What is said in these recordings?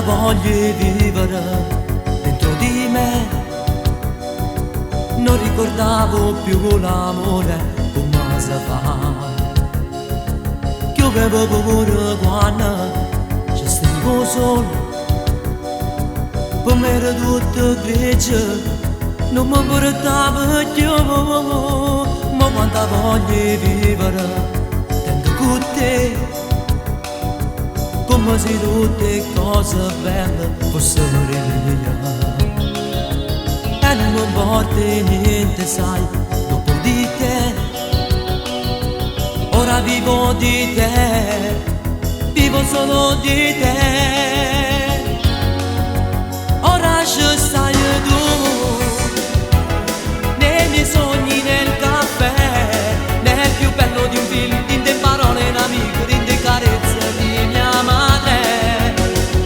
voglia di vivere dentro di me, non ricordavo più l'amore come si fa. Che avevo paura quando ci stavo solo, per me era tutto grigio, non mi portava più. Ma quanta voglia di vivere dentro con te, come se tutte cose belle fossero mie. E non mi importa niente, sai, dopo di te. Ora vivo di te, vivo solo di te. Ora ci stai tu, nei miei sogni, nel caffè, nel più bello di un film, in te parole un amico, in te carezze di mia madre.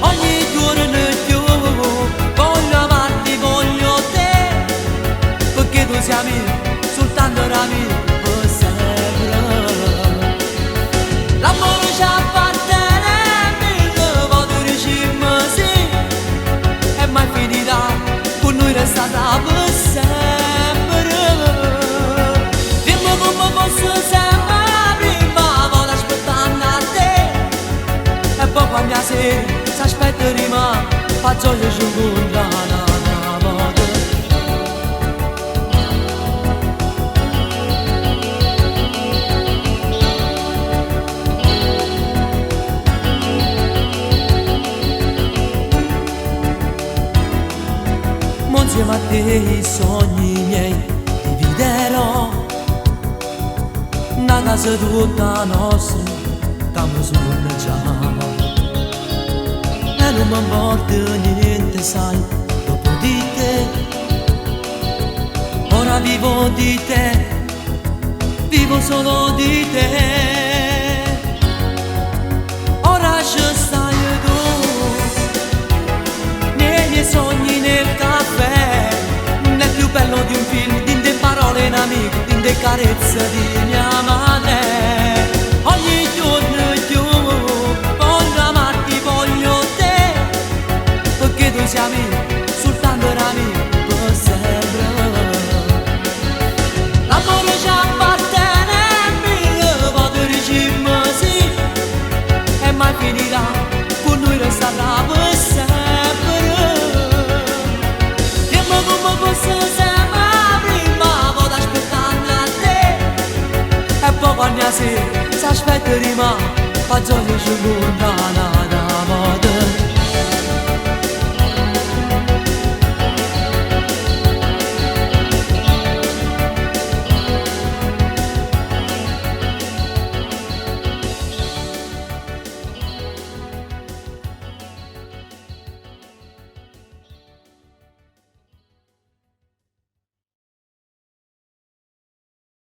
Ogni giorno più voglio amarti, voglio te, perché tu sei mio, soltanto la mia per sempre. L'amore ci appartiene, mi voglio dicere sì, e mai finita, con noi restata per sempre. Dimmi come posso sempre prima, voglio aspettare a te, e poi quando sera si aspetta rima, fa gioia ci incontra una volta. Insieme a te i sogni miei dividerò, una casa tutta nostra che mi suona già. E non mi importa niente, sai, dopo di te. Ora vivo di te, vivo solo di te. Ora ci stai tu, nei miei sogni, nel caffè, nel più bello di un film, in te parole un amico, in te carezze di mia madre. Ogni giorno più voglio amarti, voglio te, perché tu sei mio, soltanto la mia per sempre. L'amore ci appartiene, mi voglio dicere sì, e mai finirà, con noi resterà per sempre. Dimmi come posso sempre prima, voglio aspettare a te, e poi quando sera si aspetta rima, fa gioia ci incontra.